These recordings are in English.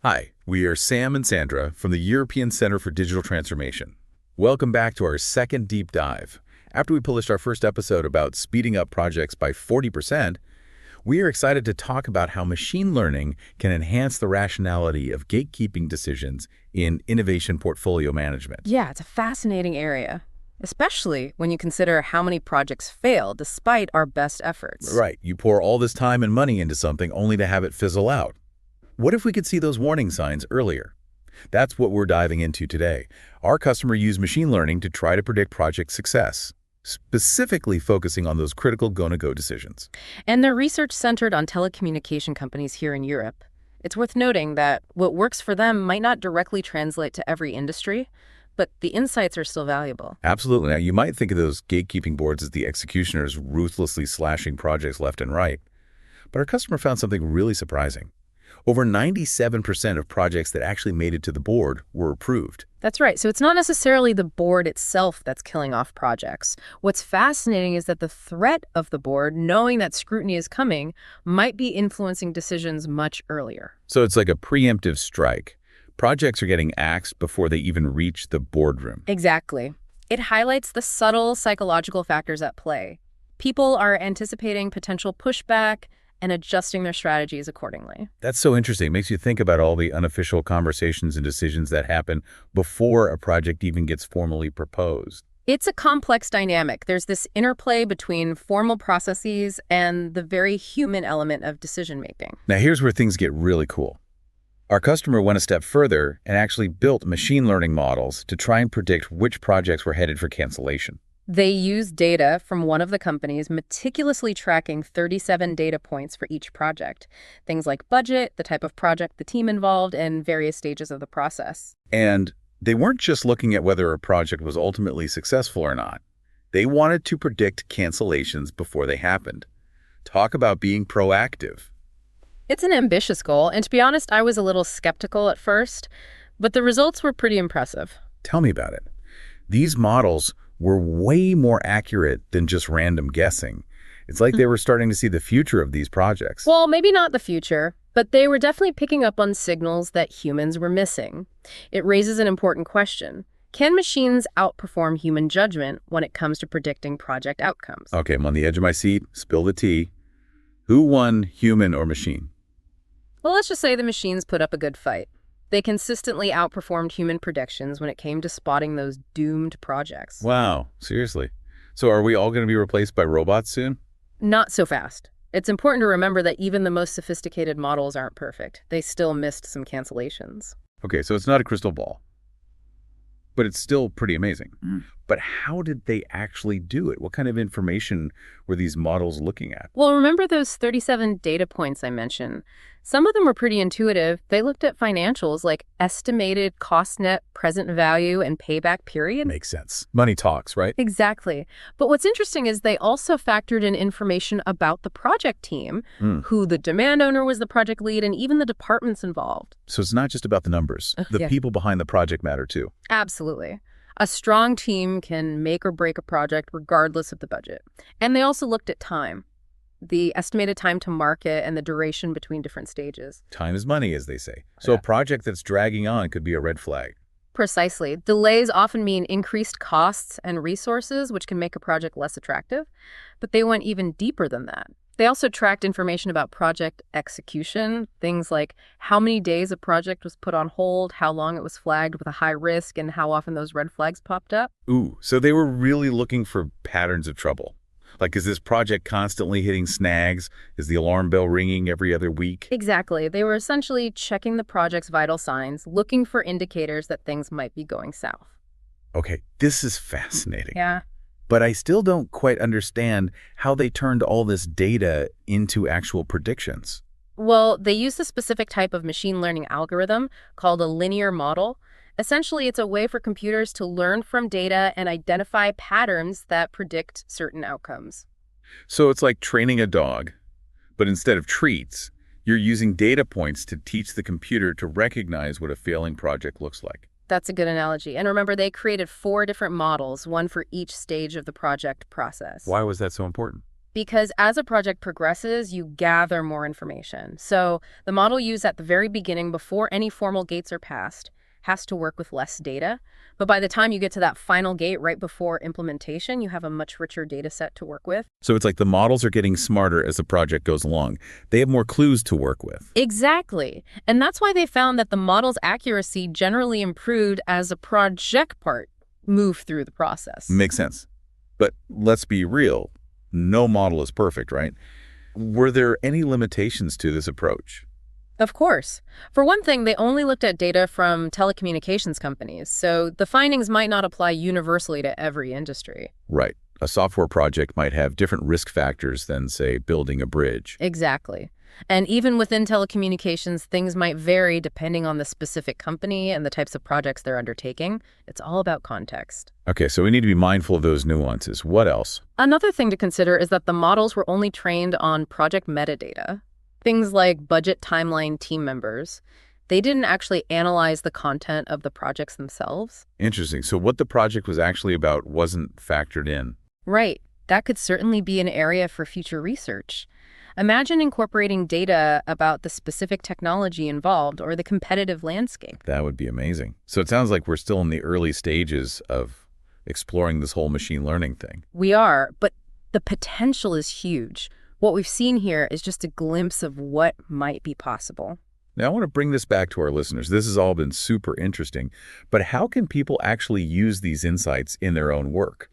Hi, we are Sam and Sandra from the European Center for Digital Transformation. Welcome back to our second deep dive. After we published our first episode about speeding up projects by 40%, we are excited to talk about how machine learning can enhance the rationality of gatekeeping decisions in innovation portfolio management. Yeah, it's a fascinating area, especially when you consider how many projects fail despite our best efforts. Right, you pour all this time and money into something only to have it fizzle out. What if we could see those warning signs earlier? That's what we're diving into today. Our customer used machine learning to try to predict project success, specifically focusing on those critical go-no-go decisions. And their research centered on telecommunication companies here in Europe. It's worth noting that what works for them might not directly translate to every industry, but the insights are still valuable. Absolutely. Now, you might think of those gatekeeping boards as the executioners ruthlessly slashing projects left and right. But our customer found something really surprising. Over 97% of projects that actually made it to the board were approved. That's right. So it's not necessarily the board itself that's killing off projects. What's fascinating is that the threat of the board, knowing that scrutiny is coming, might be influencing decisions much earlier. So it's like a preemptive strike. Projects are getting axed before they even reach the boardroom. Exactly. It highlights the subtle psychological factors at play. People are anticipating potential pushback and adjusting their strategies accordingly. That's so interesting. It makes you think about all the unofficial conversations and decisions that happen before a project even gets formally proposed. It's a complex dynamic. There's this interplay between formal processes and the very human element of decision-making. Now, here's where things get really cool. Our customer went a step further and actually built machine learning models to try and predict which projects were headed for cancellation. They used data from one of the companies, meticulously tracking 37 data points for each project. Things like budget, the type of project, the team involved, and various stages of the process. And they weren't just looking at whether a project was ultimately successful or not. They wanted to predict cancellations before they happened. Talk about being proactive. It's an ambitious goal, and to be honest, I was a little skeptical at first, but the results were pretty impressive. Tell me about it. These models were way more accurate than just random guessing. It's like they were starting to see the future of these projects. Well, maybe not the future, but they were definitely picking up on signals that humans were missing. It raises an important question. Can machines outperform human judgment when it comes to predicting project outcomes? Okay, I'm on the edge of my seat. Spill the tea. Who won, human or machine? Well, let's just say the machines put up a good fight. They consistently outperformed human predictions when it came to spotting those doomed projects. Wow, seriously. So are we all going to be replaced by robots soon? Not so fast. It's important to remember that even the most sophisticated models aren't perfect. They still missed some cancellations. Okay, so it's not a crystal ball, but it's still pretty amazing. But how did they actually do it? What kind of information were these models looking at? Well, remember those 37 data points I mentioned? Some of them were pretty intuitive. They looked at financials like estimated cost net present value and payback period. Makes sense. Money talks, right? Exactly. But what's interesting is they also factored in information about the project team, who the demand owner was the project lead, and even the departments involved. So it's not just about the numbers. The people behind the project matter too. Absolutely. A strong team can make or break a project regardless of the budget. And they also looked at time, the estimated time to market and the duration between different stages. Time is money, as they say. So a project that's dragging on could be a red flag. Precisely. Delays often mean increased costs and resources, which can make a project less attractive. But they went even deeper than that. They also tracked information about project execution, things like how many days a project was put on hold, how long it was flagged with a high risk, and how often those red flags popped up. Ooh, so they were really looking for patterns of trouble. Like, is this project constantly hitting snags? Is the alarm bell ringing every other week? Exactly. They were essentially checking the project's vital signs, looking for indicators that things might be going south. Okay, this is fascinating. Yeah. But I still don't quite understand how they turned all this data into actual predictions. Well, they used a specific type of machine learning algorithm called a linear model. Essentially, it's a way for computers to learn from data and identify patterns that predict certain outcomes. So it's like training a dog, but instead of treats, you're using data points to teach the computer to recognize what a failing project looks like. That's a good analogy. And remember, they created 4 different models, one for each stage of the project process. Why was that so important? Because as a project progresses, you gather more information. So the model used at the very beginning before any formal gates are passed has to work with less data. But by the time you get to that final gate right before implementation, you have a much richer data set to work with. So it's like the models are getting smarter as the project goes along. They have more clues to work with. Exactly. And that's why they found that the model's accuracy generally improved as a project part moved through the process. Makes sense. But let's be real. No model is perfect, right? Were there any limitations to this approach? Of course. For one thing, they only looked at data from telecommunications companies, so the findings might not apply universally to every industry. Right. A software project might have different risk factors than, say, building a bridge. Exactly. And even within telecommunications, things might vary depending on the specific company and the types of projects they're undertaking. It's all about context. Okay, so we need to be mindful of those nuances. What else? Another thing to consider is that the models were only trained on project metadata. Things like budget, timeline, team members. They didn't actually analyze the content of the projects themselves. Interesting. So what the project was actually about wasn't factored in. Right. That could certainly be an area for future research. Imagine incorporating data about the specific technology involved or the competitive landscape. That would be amazing. So it sounds like we're still in the early stages of exploring this whole machine learning thing. We are, but the potential is huge. What we've seen here is just a glimpse of what might be possible. Now, I want to bring this back to our listeners. This has all been super interesting, but how can people actually use these insights in their own work?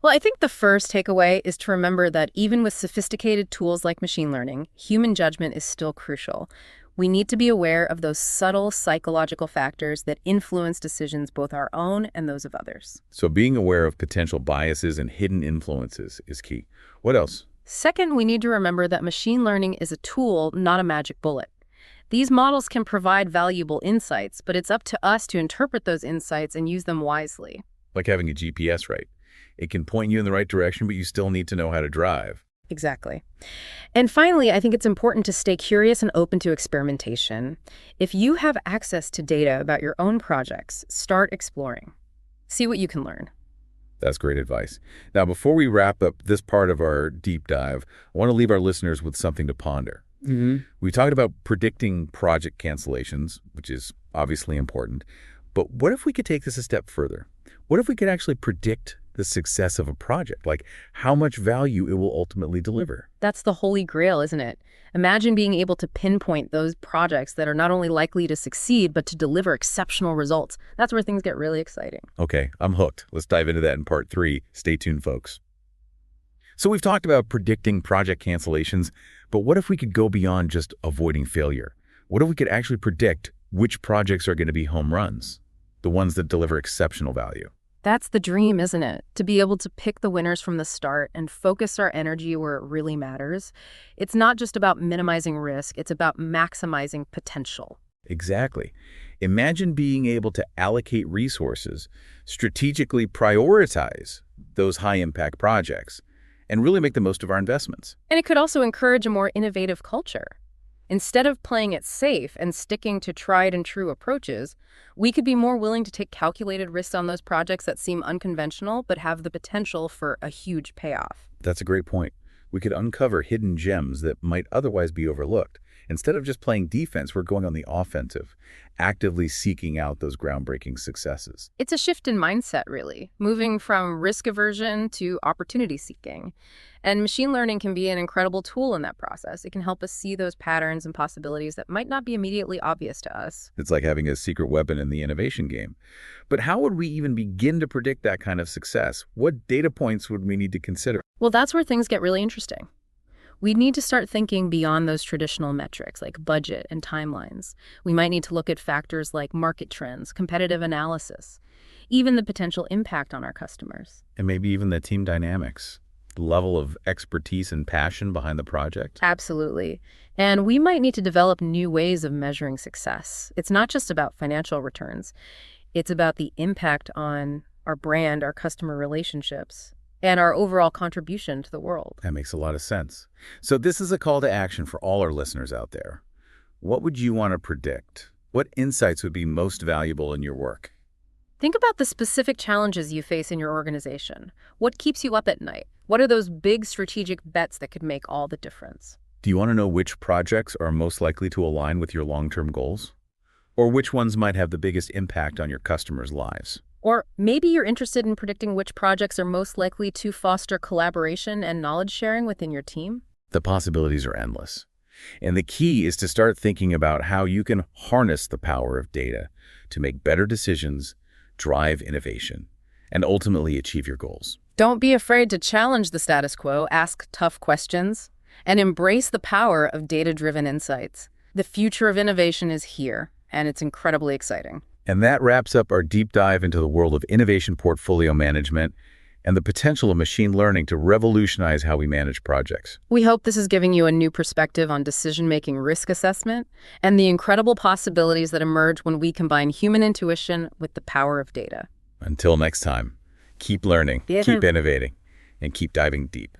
Well, I think the first takeaway is to remember that even with sophisticated tools like machine learning, human judgment is still crucial. We need to be aware of those subtle psychological factors that influence decisions, both our own and those of others. So being aware of potential biases and hidden influences is key. What else? Second, we need to remember that machine learning is a tool, not a magic bullet. These models can provide valuable insights, but it's up to us to interpret those insights and use them wisely. Like having a GPS, right? It can point you in the right direction, but you still need to know how to drive. Exactly. And finally, I think it's important to stay curious and open to experimentation. If you have access to data about your own projects, start exploring. See what you can learn. That's great advice. Now, before we wrap up this part of our deep dive, I want to leave our listeners with something to ponder. We talked about predicting project cancellations, which is obviously important. But what if we could take this a step further? What if we could actually predict the success of a project, like how much value it will ultimately deliver? That's the holy grail, isn't it? Imagine being able to pinpoint those projects that are not only likely to succeed, but to deliver exceptional results. That's where things get really exciting. Okay, I'm hooked. Let's dive into that in part 3. Stay tuned, folks. So we've talked about predicting project cancellations, but what if we could go beyond just avoiding failure? What if we could actually predict which projects are going to be home runs, the ones that deliver exceptional value? That's the dream, isn't it? To be able to pick the winners from the start and focus our energy where it really matters. It's not just about minimizing risk, it's about maximizing potential. Exactly. Imagine being able to allocate resources, strategically prioritize those high-impact projects, and really make the most of our investments. And it could also encourage a more innovative culture. Instead of playing it safe and sticking to tried and true approaches, we could be more willing to take calculated risks on those projects that seem unconventional but have the potential for a huge payoff. That's a great point. We could uncover hidden gems that might otherwise be overlooked. Instead of just playing defense, we're going on the offensive, actively seeking out those groundbreaking successes. It's a shift in mindset, really, moving from risk aversion to opportunity seeking. And machine learning can be an incredible tool in that process. It can help us see those patterns and possibilities that might not be immediately obvious to us. It's like having a secret weapon in the innovation game. But how would we even begin to predict that kind of success? What data points would we need to consider? Well, that's where things get really interesting. We need to start thinking beyond those traditional metrics like budget and timelines. We might need to look at factors like market trends, competitive analysis, even the potential impact on our customers. And maybe even the team dynamics, the level of expertise and passion behind the project. Absolutely. And we might need to develop new ways of measuring success. It's not just about financial returns. It's about the impact on our brand, our customer relationships, and our overall contribution to the world. That makes a lot of sense. So this is a call to action for all our listeners out there. What would you want to predict? What insights would be most valuable in your work? Think about the specific challenges you face in your organization. What keeps you up at night? What are those big strategic bets that could make all the difference? Do you want to know which projects are most likely to align with your long-term goals? Or which ones might have the biggest impact on your customers' lives? Or maybe you're interested in predicting which projects are most likely to foster collaboration and knowledge sharing within your team? The possibilities are endless. And the key is to start thinking about how you can harness the power of data to make better decisions, drive innovation, and ultimately achieve your goals. Don't be afraid to challenge the status quo, ask tough questions, and embrace the power of data-driven insights. The future of innovation is here, and it's incredibly exciting. And that wraps up our deep dive into the world of innovation portfolio management and the potential of machine learning to revolutionize how we manage projects. We hope this is giving you a new perspective on decision-making risk assessment and the incredible possibilities that emerge when we combine human intuition with the power of data. Until next time, keep learning, keep innovating, and keep diving deep.